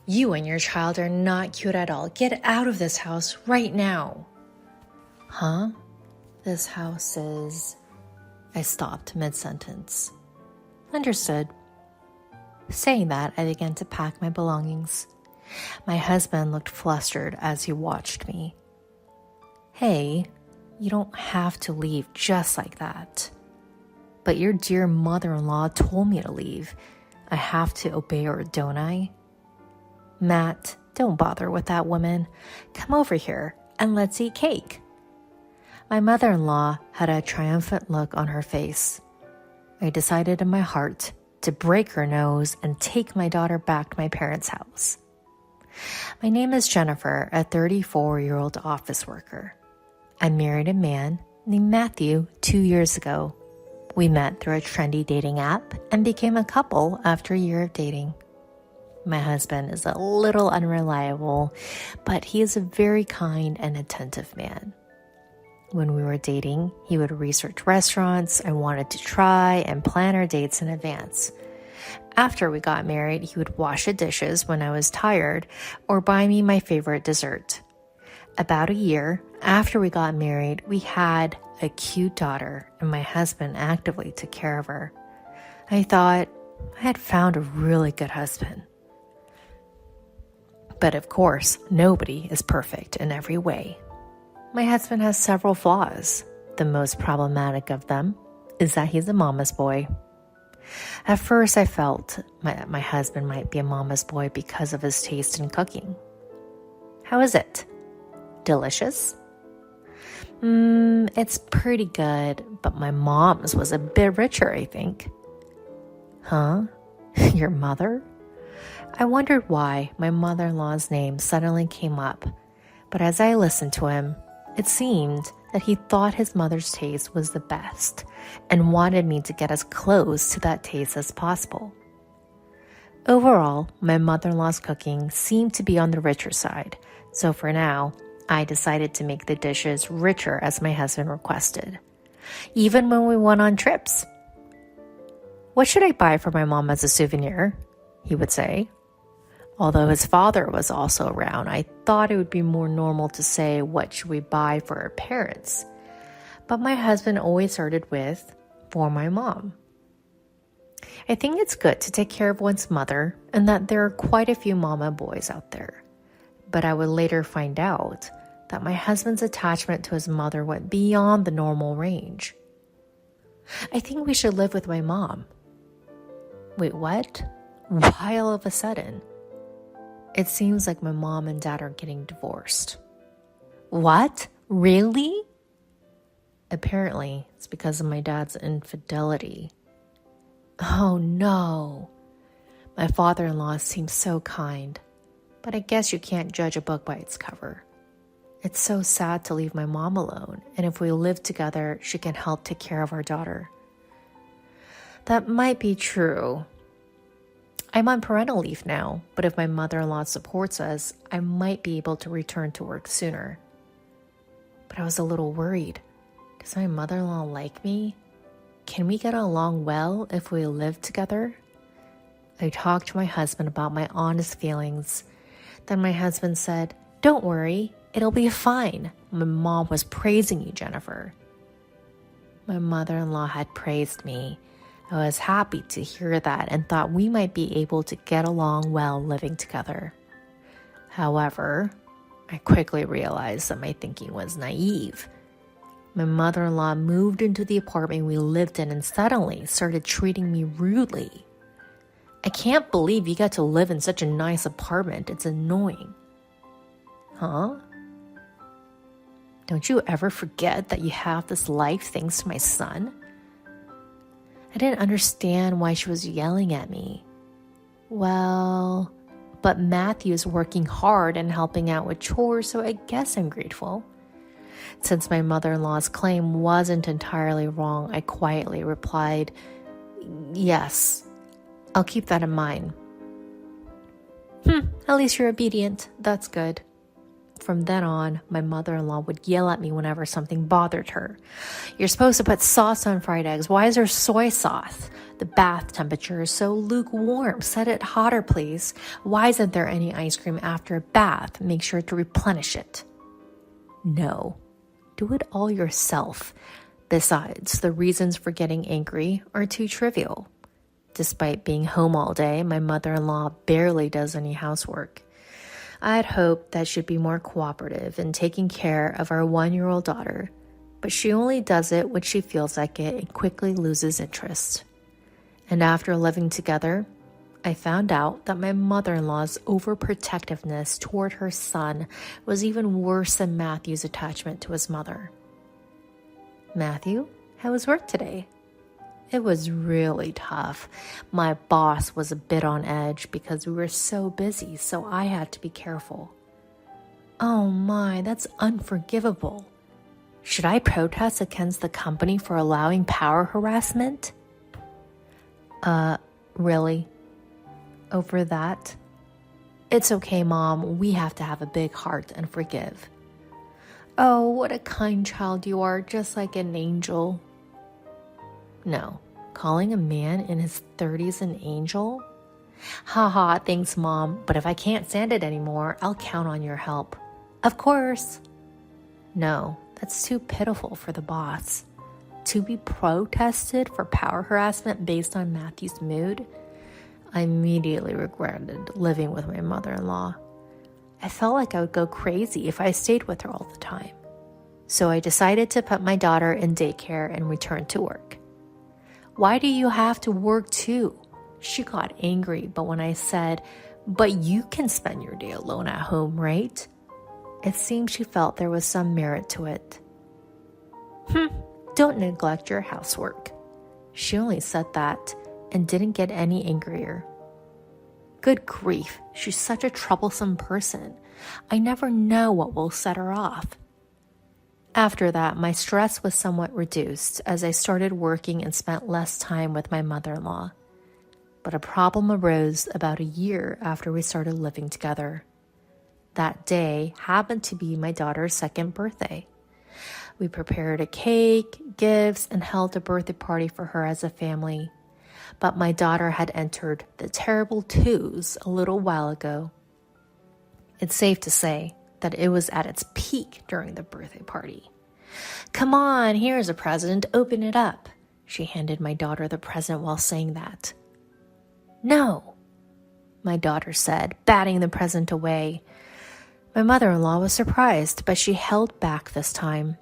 You and your child are not cute at all. Get out of this house right now. Huh? This house is... I stopped mid-sentence. Understood. Saying that, I began to pack my belongings. My husband looked flustered as he watched me. Hey, you don't have to leave just like that. But your dear mother-in-law told me to leave. I have to obey her, don't I? Matt, don't bother with that woman. Come over here and let's eat cake. My mother-in-law had a triumphant look on her face. I decided in my heart to break her nose and take my daughter back to my parents' house. My name is Jennifer, a 34-year-old office worker. I married a man named Matthew 2 years ago. We met through a trendy dating app and became a couple after a year of dating. My husband is a little unreliable, but he is a very kind and attentive man. When we were dating, he would research restaurants I wanted to try and plan our dates in advance. After we got married, he would wash the dishes when I was tired or buy me my favorite dessert. About a year after we got married, we had a cute daughter, and my husband actively took care of her. I thought I had found a really good husband. But of course, nobody is perfect in every way. My husband has several flaws. The most problematic of them is that he's a mama's boy. At first, I felt my husband might be a mama's boy because of his taste in cooking. How is it? Delicious? It's pretty good, but my mom's was a bit richer, I think. Huh? Your mother? I wondered why my mother-in-law's name suddenly came up, but as I listened to him, it seemed that he thought his mother's taste was the best and wanted me to get as close to that taste as possible. Overall, my mother-in-law's cooking seemed to be on the richer side, so for now, I decided to make the dishes richer as my husband requested, even when we went on trips. What should I buy for my mom as a souvenir? He would say. Although his father was also around, I thought it would be more normal to say, what should we buy for our parents? But my husband always started with, for my mom. I think it's good to take care of one's mother and that there are quite a few mama boys out there. But I would later find out that my husband's attachment to his mother went beyond the normal range. I think we should live with my mom. Wait, what? Why all of a sudden? It seems like my mom and dad are getting divorced. What? Really? Apparently, it's because of my dad's infidelity. Oh no. My father-in-law seems so kind, but I guess you can't judge a book by its cover. It's so sad to leave my mom alone, and if we live together, she can help take care of our daughter. That might be true. I'm on parental leave now, but if my mother-in-law supports us, I might be able to return to work sooner. But I was a little worried. Does my mother-in-law like me? Can we get along well if we live together? I talked to my husband about my honest feelings. Then my husband said, "Don't worry, it'll be fine. My mom was praising you, Jennifer." My mother-in-law had praised me. I was happy to hear that and thought we might be able to get along well living together. However, I quickly realized that my thinking was naive. My mother-in-law moved into the apartment we lived in and suddenly started treating me rudely. I can't believe you get to live in such a nice apartment. It's annoying. Huh? Don't you ever forget that you have this life thanks to my son? I didn't understand why she was yelling at me. Well, but Matthew is working hard and helping out with chores, so I guess I'm grateful. Since my mother-in-law's claim wasn't entirely wrong, I quietly replied, "Yes, I'll keep that in mind." At least you're obedient. That's good. From then on, my mother-in-law would yell at me whenever something bothered her. You're supposed to put sauce on fried eggs. Why is there soy sauce? The bath temperature is so lukewarm. Set it hotter, please. Why isn't there any ice cream after a bath? Make sure to replenish it. No, do it all yourself. Besides, the reasons for getting angry are too trivial. Despite being home all day, my mother-in-law barely does any housework. I had hoped that she'd be more cooperative in taking care of our 1-year-old daughter, but she only does it when she feels like it and quickly loses interest. And after living together, I found out that my mother-in-law's overprotectiveness toward her son was even worse than Matthew's attachment to his mother. Matthew, how was work today? It was really tough. My boss was a bit on edge because we were so busy, so I had to be careful. Oh my, that's unforgivable. Should I protest against the company for allowing power harassment? Really? Over that? It's okay, Mom. We have to have a big heart and forgive. Oh, what a kind child you are, just like an angel. No, calling a man in his 30s an angel? Haha, thanks, Mom, but if I can't stand it anymore, I'll count on your help. Of course. No, that's too pitiful for the boss. To be protested for power harassment based on Matthew's mood? I immediately regretted living with my mother-in-law. I felt like I would go crazy if I stayed with her all the time. So I decided to put my daughter in daycare and return to work. Why do you have to work too? She got angry, but when I said, but you can spend your day alone at home, right? It seemed she felt there was some merit to it. Don't neglect your housework. She only said that and didn't get any angrier. Good grief, she's such a troublesome person. I never know what will set her off. After that, my stress was somewhat reduced as I started working and spent less time with my mother-in-law. But a problem arose about a year after we started living together. That day happened to be my daughter's 2nd birthday. We prepared a cake, gifts, and held a birthday party for her as a family. But my daughter had entered the terrible 2s a little while ago. It's safe to say that it was at its peak during the birthday party. Come on, here's a present, open it up. She handed my daughter the present while saying that. No, my daughter said, batting the present away. My mother-in-law was surprised, but she held back this time,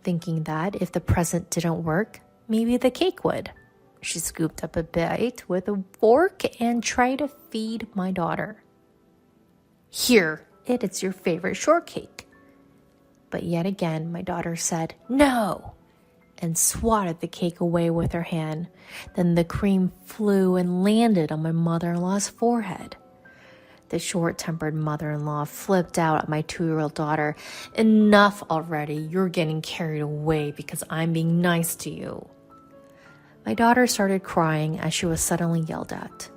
thinking that if the present didn't work, maybe the cake would. She scooped up a bite with a fork and tried to feed my daughter. Here, it is your favorite shortcake. But yet again, my daughter said, no, and swatted the cake away with her hand. Then the cream flew and landed on my mother-in-law's forehead. The short-tempered mother-in-law flipped out at my 2-year-old daughter. Enough already, you're getting carried away because I'm being nice to you. My daughter started crying as she was suddenly yelled at.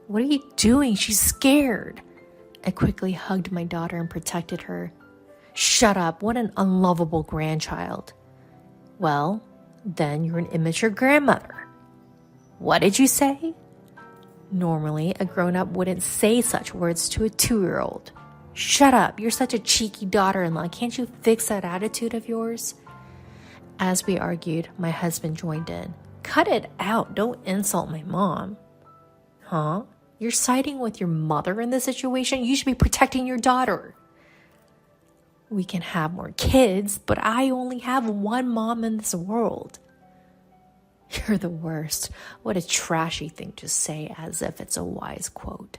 What are you doing? She's scared. I quickly hugged my daughter and protected her. Shut up, what an unlovable grandchild. Well, then you're an immature grandmother. What did you say? Normally, a grown-up wouldn't say such words to a 2-year-old. Shut up, you're such a cheeky daughter-in-law. Can't you fix that attitude of yours? As we argued, my husband joined in. Cut it out, don't insult my mom. Huh? You're siding with your mother in this situation? You should be protecting your daughter. We can have more kids, but I only have one mom in this world. You're the worst. What a trashy thing to say, as if it's a wise quote.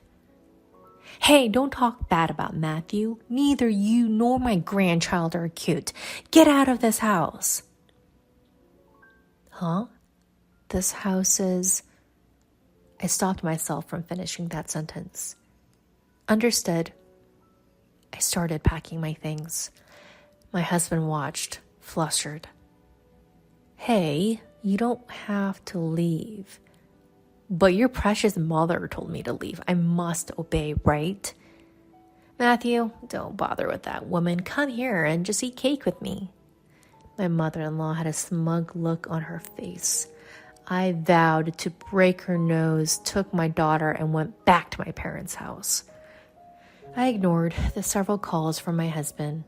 Hey, don't talk bad about Matthew. Neither you nor my grandchild are cute. Get out of this house. Huh? This house is... I stopped myself from finishing that sentence. Understood. I started packing my things. My husband watched, flustered. Hey, you don't have to leave. But your precious mother told me to leave. I must obey, right? Matthew, don't bother with that woman. Come here and just eat cake with me. My mother-in-law had a smug look on her face. I vowed to break her nose, took my daughter, and went back to my parents' house. I ignored the several calls from my husband.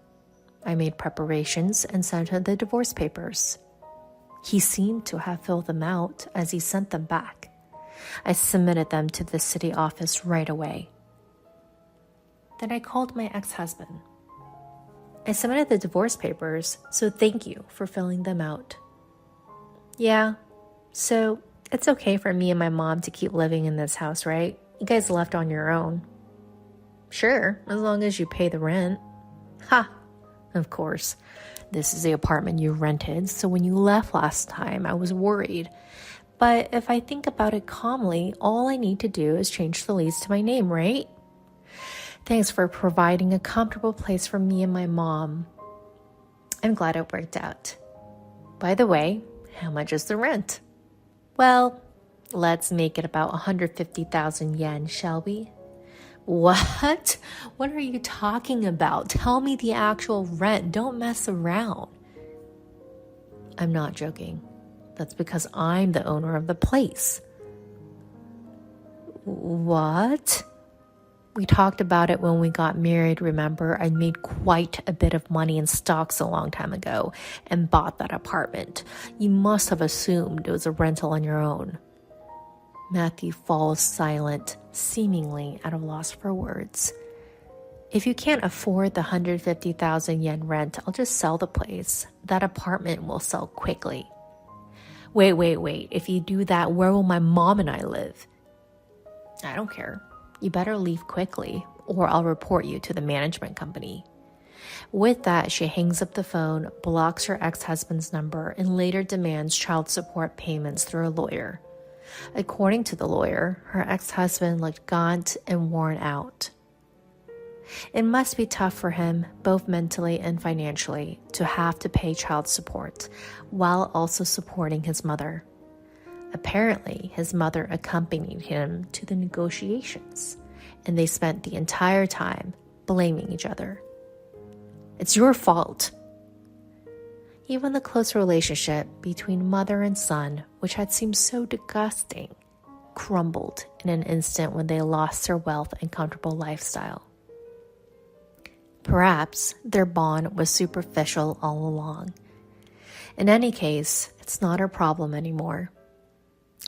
I made preparations and sent him the divorce papers. He seemed to have filled them out as he sent them back. I submitted them to the city office right away. Then I called my ex-husband. I submitted the divorce papers, so thank you for filling them out. Yeah, so it's okay for me and my mom to keep living in this house, right? You guys left on your own. Sure, as long as you pay the rent. Ha! Of course, this is the apartment you rented, so when you left last time, I was worried. But if I think about it calmly, all I need to do is change the lease to my name, right? Thanks for providing a comfortable place for me and my mom. I'm glad it worked out. By the way, how much is the rent? Well, let's make it about 150,000 yen, shall we? What? What are you talking about? Tell me the actual rent. Don't mess around. I'm not joking. That's because I'm the owner of the place. What? We talked about it when we got married, remember? I made quite a bit of money in stocks a long time ago and bought that apartment. You must have assumed it was a rental on your own. Matthew falls silent, seemingly at a loss for words. If you can't afford the 150,000 yen rent, I'll just sell the place. That apartment will sell quickly. Wait. If you do that, where will my mom and I live? I don't care. You better leave quickly, or I'll report you to the management company. With that, she hangs up the phone, blocks her ex-husband's number, and later demands child support payments through a lawyer. According to the lawyer, her ex-husband looked gaunt and worn out. It must be tough for him, both mentally and financially, to have to pay child support, while also supporting his mother. Apparently, his mother accompanied him to the negotiations, and they spent the entire time blaming each other. It's your fault. Even the close relationship between mother and son, which had seemed so disgusting, crumbled in an instant when they lost their wealth and comfortable lifestyle. Perhaps their bond was superficial all along. In any case, it's not her problem anymore.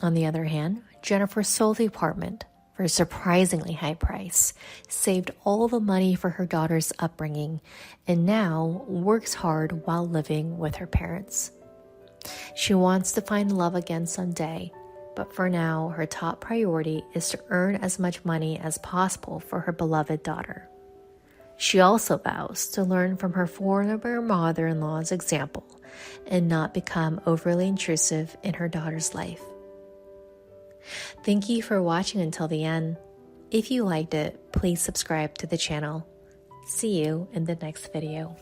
On the other hand, Jennifer sold the apartment for a surprisingly high price, saved all the money for her daughter's upbringing, and now works hard while living with her parents. She wants to find love again someday, but for now, her top priority is to earn as much money as possible for her beloved daughter. She also vows to learn from her former mother-in-law's example and not become overly intrusive in her daughter's life. Thank you for watching until the end. If you liked it, please subscribe to the channel. See you in the next video.